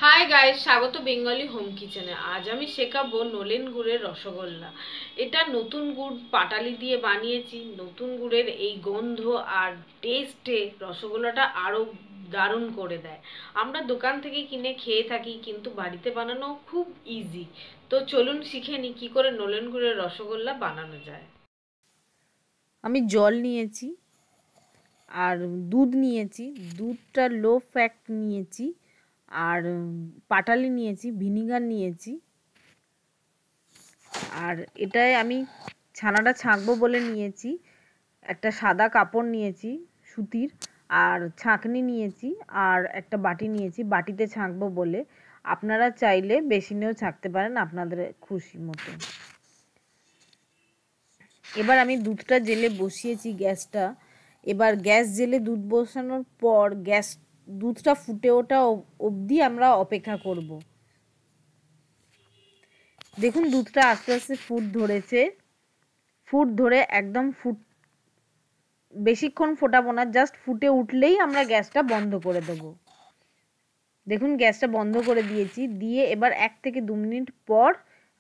Hi guys, স্বাগত Bengali home কিচেনে। আজ আমি শেখাবো নলেন গুড়ের রসগোল্লা। এটা নতুন গুড় পাটালি দিয়ে বানিয়েছি। নতুন গুড়ের এই গন্ধ আর টেস্টে রসগোল্লাটা আরো দারুণ করে দেয়। আমরা দোকান থেকে কিনে খেয়ে থাকি, কিন্তু বাড়িতে বানানো খুব ইজি। তো চলুন শিখে নিই কি করে নলেন গুড়ের রসগোল্লা বানানো যায়। আমি জল নিয়েছি আর দুধ নিয়েছি, দুধটা লো ফ্যাট নিয়েছি, আর পাটালি নিয়েছি, ভিনিগার নিয়েছি। আর এটায় আমি ছানাটা ছাঁকবো বলে নিয়েছি একটা সাদা কাপড় নিয়েছি সুতির, আর ছাঁকনি নিয়েছি, আর একটা বাটি নিয়েছি বাটিতে ছাঁকবো বলে। আপনারা চাইলে বেসিনেও ছাঁকতে পারেন আপনাদের খুশি মতো। এবার আমি দুধটা জেলে বসিয়েছি গ্যাসটা। এবার গ্যাস জেলে দুধ বসানোর পর দুধটা ফুটে ওঠা অবধি আমরা অপেক্ষা করব। দেখুন দুধটা আস্তে আস্তে ফুট ধরেছে। ফুট ধরে একদম বেশিক্ষণ ফোটাবো না, জাস্ট ফুটে উঠলেই আমরা গ্যাসটা বন্ধ করে দেব। দেখুন গ্যাসটা বন্ধ করে দিয়েছি, দিয়ে এবার 1 থেকে 2 মিনিট পর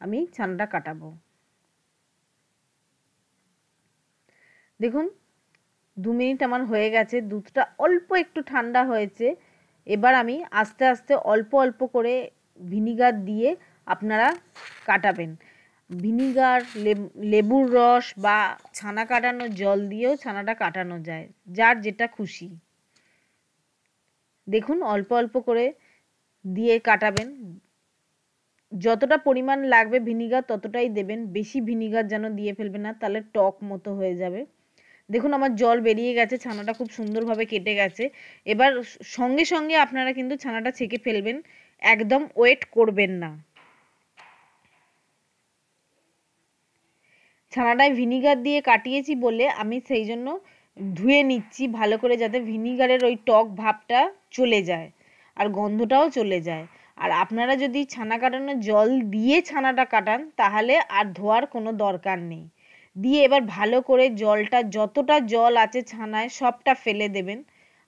আমি ছানাটা কাটাবো। দেখুন 2 মিনিট আমার হয়ে গেছে, দুধটা অল্প একটু ঠান্ডা হয়েছে। এবার আমি আস্তে আস্তে অল্প অল্প করে ভিনিগার দিয়ে আপনারা কাটাবেন। ভিনিগার, লেবুর রস বা ছানা কাটানো জল দিয়েও ছানাটা কাটানো যায়, যার যেটা খুশি। দেখুন অল্প অল্প করে দিয়ে কাটাবেন। যতটা পরিমাণ লাগবে ভিনিগার ততটাই দেবেন, বেশি ভিনিগার যেন দিয়ে ফেলবেন না, তাহলে টক মতো হয়ে যাবে। দেখুন আমার জল বেরিয়ে গেছে, ছানাটা খুব সুন্দরভাবে কেটে গেছে। এবার সঙ্গে সঙ্গে আপনারা কিন্তু ছানাটা ছেঁকে ফেলবেন, একদম ওয়েট করবেন না। ছানাটায় ভিনিগার দিয়ে কাটিয়েছি বলে আমি সেই জন্য ধুয়ে নিচ্ছি ভালো করে, যাতে ভিনিগারের ওই টক ভাবটা চলে যায় আর গন্ধটাও চলে যায়। আর আপনারা যদি ছানা কাটানো জল দিয়ে ছানাটা কাটান তাহলে আর ধোয়ার কোনো দরকার নেই। দিয়ে এবার ভালো করে জলটা, যতটা জল আছে ছানায় সবটা ফেলে দেবেন।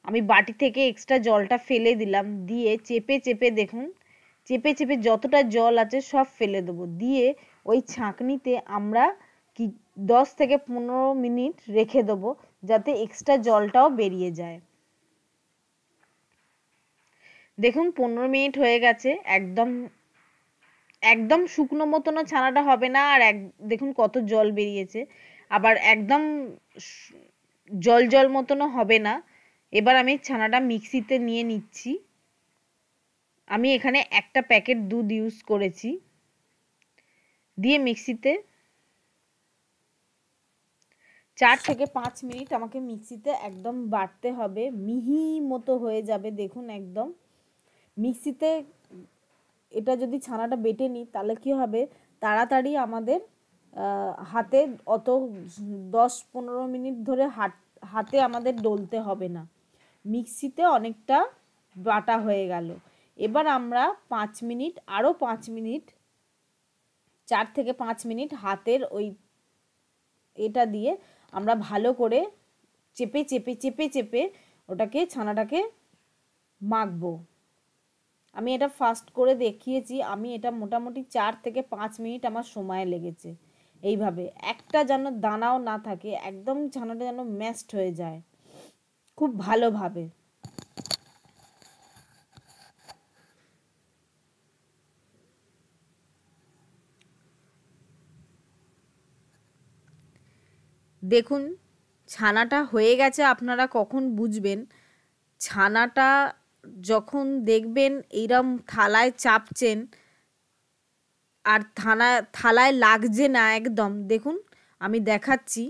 আমি বাটি থেকে এক্সট্রা জলটা ফেলে দিলাম, দিয়ে চেপে চেপে দেখুন, চেপে চেপে যতটা জল আছে সব ফেলে দেবো। দিয়ে ওই ছাঁকনিতে আমরা 10 থেকে 15 মিনিট রেখে দেবো, যাতে এক্সট্রা জলটাও বেরিয়ে যায়। দেখুন 15 মিনিট হয়ে গেছে, একদম একদম শুকনো মতনও ছানাটা হবে না, আর দেখুন কত জল বেরিয়েছে। আবার একদম জল জল মতনও হবে না। এবার আমি ছানাটা মিক্সিতে নিয়ে নিচ্ছি। আমি এখানে একটা প্যাকেট দুধ ইউজ করেছি। দিয়ে মিক্সিতে 4 থেকে 5 মিনিট আমাকে মিক্সিতে একদম বাটতে হবে, মিহি মতো হয়ে যাবে। দেখুন একদম মিক্সিতে এটা যদি ছানাটা বেটে নিই তাহলে কি হবে, তাড়াতাড়ি আমাদের হাতে অত 10-15 মিনিট ধরে হাতে আমাদের ডলতে হবে না, মিক্সিতে অনেকটা বাটা হয়ে গেল। এবার আমরা 5 মিনিট, আরও 5 মিনিট, 4 থেকে 5 মিনিট হাতের ওই এটা দিয়ে আমরা ভালো করে চেপে চেপে চেপে চেপে ওটাকে, ছানাটাকে মাখবো। আমি এটা ফাস্ট করে দেখিয়েছি, আমি এটা মোটামুটি 4 থেকে 5 মিনিট আমার সময় লেগেছে। এইভাবে একটা যেন দানাও না থাকে, একদম ছানাটা যেন ম্যাশড হয়ে যায় খুব ভালোভাবে। দেখুন ছানাটা হয়ে গেছে। আপনারা কখন বুঝবেন? ছানাটা যখন দেখবেন এইরকম থালায় চাপছেন আর থালায় লাগছে না একদম, দেখুন আমি দেখাচ্ছি,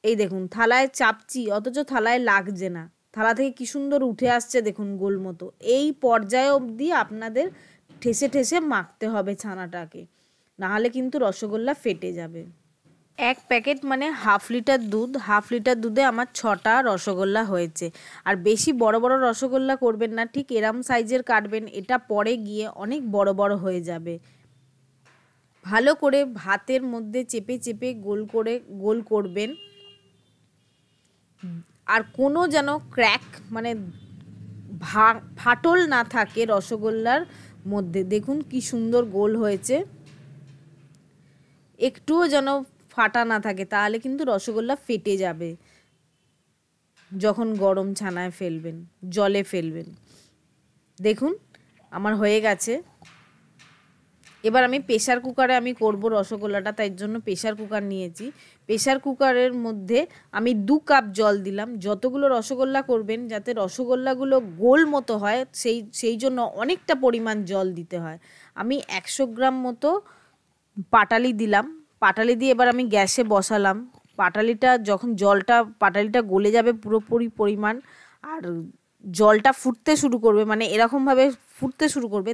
এই দেখুন থালায় চাপছি অথচ থালায় লাগছে না, থালা থেকে কি সুন্দর উঠে আসছে দেখুন গোল মতো। এই পর্যায়ে অবধি আপনাদের ঠেসে ঠেসে মাখতে হবে ছানাটাকে, নাহলে কিন্তু রসগোল্লা ফেটে যাবে। 1 প্যাকেট মানে হাফ লিটার দুধ, হাফ লিটার দুধে আমার 6টা রসগোল্লা হয়েছে। আর বেশি বড় বড় রসগোল্লা করবেন না, ঠিক এরম সাইজের কাটবেন, এটা পরে গিয়ে অনেক বড় বড় হয়ে যাবে। ভালো করে ভাতের মধ্যে চেপে চেপে গোল করবেন। আর কোনো যেন ক্র্যাক মানে ফাটল না থাকে রসগোল্লার মধ্যে। দেখুন কি সুন্দর গোল হয়েছে, একটুও যেন ফাটা না থাকে, তাহলে কিন্তু রসগোল্লা ফেটে যাবে যখন গরম ছানায় ফেলবেন, জলে ফেলবেন। দেখুন আমার হয়ে গেছে। এবার আমি প্রেসার কুকারে আমি করব রসগোল্লাটা, তাই জন্য প্রেসার কুকার নিয়েছি। প্রেসার কুকারের মধ্যে আমি 2 কাপ জল দিলাম। যতগুলো রসগোল্লা করবেন যাতে রসগোল্লাগুলো গোল মতো হয়, সেই জন্য অনেকটা পরিমাণ জল দিতে হয়। আমি 100 গ্রাম মতো পাটালি দিলাম। পাটালি দিয়ে এবার আমি গ্যাসে বসালাম। পাটালিটা যখন পাটালিটা গলে যাবে পুরোপুরি পরিমাণ, আর জলটা ফুটতে শুরু করবে, মানে এরকমভাবে ফুটতে শুরু করবে,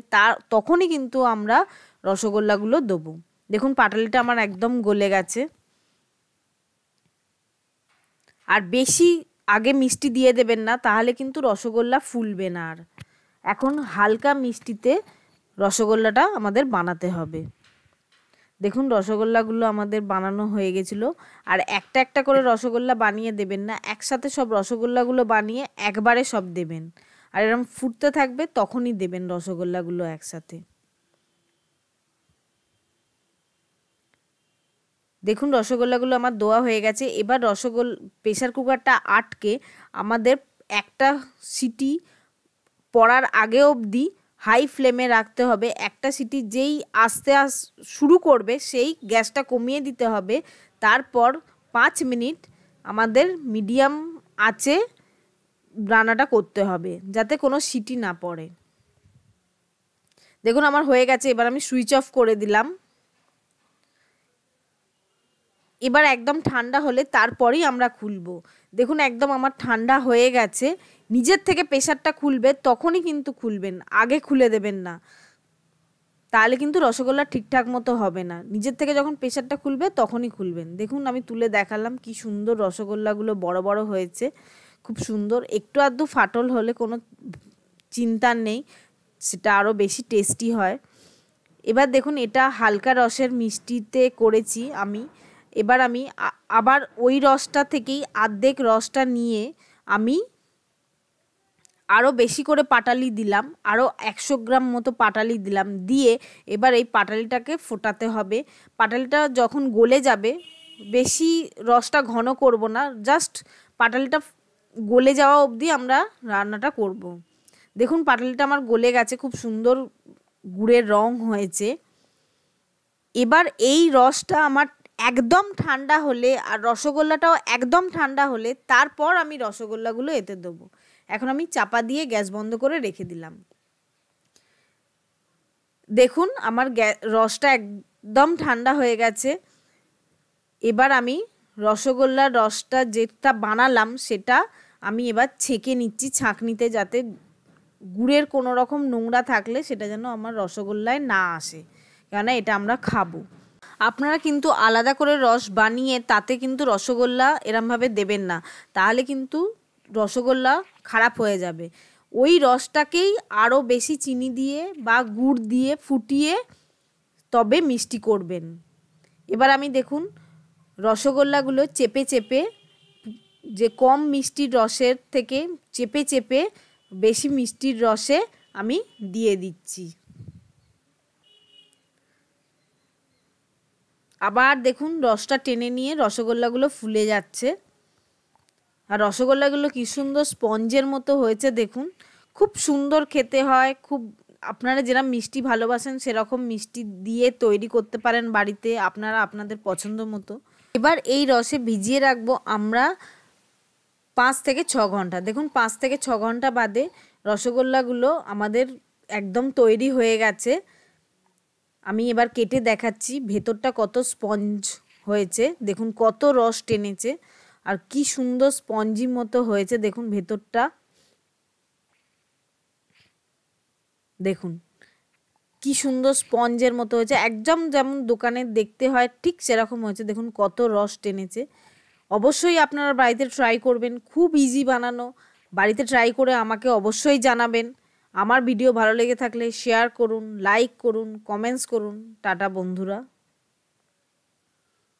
তখনই কিন্তু আমরা রসগোল্লাগুলো দেবো। দেখুন পাটালিটা আমার একদম গলে গেছে। আর বেশি আগে মিষ্টি দিয়ে দেবেন না, তাহলে কিন্তু রসগোল্লা ফুলবে না। আর এখন হালকা মিষ্টিতে রসগোল্লাটা আমাদের বানাতে হবে। দেখুন রসগোল্লাগুলো আমাদের বানানো হয়ে গেছিলো। আর একটা একটা করে রসগোল্লা বানিয়ে দেবেন না, একসাথে সব রসগোল্লাগুলো বানিয়ে একবারে সব দেবেন। আর এরকম ফুটতে থাকবে তখনই দেবেন রসগোল্লাগুলো একসাথে। দেখুন রসগোল্লাগুলো আমার দেওয়া হয়ে গেছে। এবার প্রেসার কুকারটা আটকে আমাদের একটা সিটি পড়ার আগে অবধি হাই ফ্লেমে রাখতে হবে। একটা সিটি যেই আস্তে শুরু করবে সেই গ্যাসটা কমিয়ে দিতে হবে। তারপর 5 মিনিট আমাদের মিডিয়াম আঁচে রান্নাটা করতে হবে, যাতে কোনো সিটি না পড়ে। দেখুন আমার হয়ে গেছে। এবার আমি সুইচ অফ করে দিলাম। এবার একদম ঠান্ডা হলে তারপরেই আমরা খুলবো। দেখুন একদম আমার ঠান্ডা হয়ে গেছে। নিজের থেকে প্রেসারটা খুলবে, তখনই কিন্তু খুলবেন, আগে খুলে দেবেন না, তাহলে কিন্তু রসগোল্লা ঠিকঠাক মতো হবে না। নিজের থেকে যখন প্রেসারটা খুলবে তখনই খুলবেন। দেখুন আমি তুলে দেখালাম কি সুন্দর রসগোল্লাগুলো বড় বড় হয়েছে, খুব সুন্দর। একটু আধটু ফাটল হলে কোনো চিন্তা নেই, সেটা আরও বেশি টেস্টি হয়। এবার দেখুন এটা হালকা রসের মিষ্টিতে করেছি আমি। এবার আমি আবার ওই রসটা থেকেই অর্ধেক রসটা নিয়ে আমি আরও বেশি করে পাটালি দিলাম, আরও 100 গ্রাম মতো পাটালি দিলাম। দিয়ে এবার এই পাটালিটাকে ফোটাতে হবে। পাটালিটা যখন গলে যাবে, বেশি রসটা ঘন করব না, জাস্ট পাটালিটা গলে যাওয়া অবধি আমরা রান্নাটা করব। দেখুন পাটালিটা আমার গলে গেছে, খুব সুন্দর গুড়ের রং হয়েছে। এবার এই রসটা আমার একদম ঠান্ডা হলে, আর রসগোল্লাটাও একদম ঠান্ডা হলে, তারপর আমি রসগোল্লাগুলো এতে দেবো। এখন আমি চাপা দিয়ে গ্যাস বন্ধ করে রেখে দিলাম। দেখুন আমার রসটা একদম ঠান্ডা হয়ে গেছে। এবার আমি রসগোল্লার রসটা যেটা বানালাম সেটা আমি এবার ছেঁকে নিচ্ছি ছাঁকনিতে, যাতে গুড়ের কোনো রকম নোংরা থাকলে সেটা যেন আমার রসগোল্লায় না আসে, কেননা এটা আমরা খাবো। আপনারা কিন্তু আলাদা করে রস বানিয়ে তাতে কিন্তু রসগোল্লা এরমভাবে দেবেন না, তাহলে কিন্তু রসগোল্লা খারাপ হয়ে যাবে। ওই রসটাকেই আরও বেশি চিনি দিয়ে বা গুড় দিয়ে ফুটিয়ে তবে মিষ্টি করবেন। এবার আমি দেখুন রসগোল্লাগুলো চেপে চেপে, যে কম মিষ্টির রসের থেকে চেপে চেপে বেশি মিষ্টির রসে আমি দিয়ে দিচ্ছি। আবার দেখুন রসটা টেনে নিয়ে রসগোল্লাগুলো ফুলে যাচ্ছে। আর রসগোল্লাগুলো কি সুন্দর স্পঞ্জের মতো হয়েছে, দেখুন খুব সুন্দর খেতে হয়। আপনারা যেরকম মিষ্টি ভালোবাসেন সেরকম মিষ্টি দিয়ে তৈরি করতে পারেন বাড়িতে আপনারা আপনাদের পছন্দ মতো। এবার এই রসে ভিজিয়ে রাখবো আমরা 5 থেকে 6 ঘন্টা। দেখুন 5 থেকে 6 ঘন্টা বাদে রসগোল্লাগুলো আমাদের একদম তৈরি হয়ে গেছে। আমি এবার কেটে দেখাচ্ছি ভেতরটা কত স্পঞ্জ হয়েছে, দেখুন কত রস টেনেছে, আর কি সুন্দর স্পঞ্জি মতো হয়েছে। দেখুন ভেতরটা, দেখুন কি সুন্দর স্পঞ্জের মতো হয়েছে, একদম যেমন দোকানে দেখতে হয় ঠিক সেরকম হয়েছে। দেখুন কত রস টেনেছে। অবশ্যই আপনারা বাড়িতে ট্রাই করবেন, খুব ইজি বানানো। বাড়িতে ট্রাই করে আমাকে অবশ্যই জানাবেন। আমার ভিডিও ভালো লেগে থাকলে শেয়ার করুন, লাইক করুন, কমেন্টস করুন। টাটা বন্ধুরা।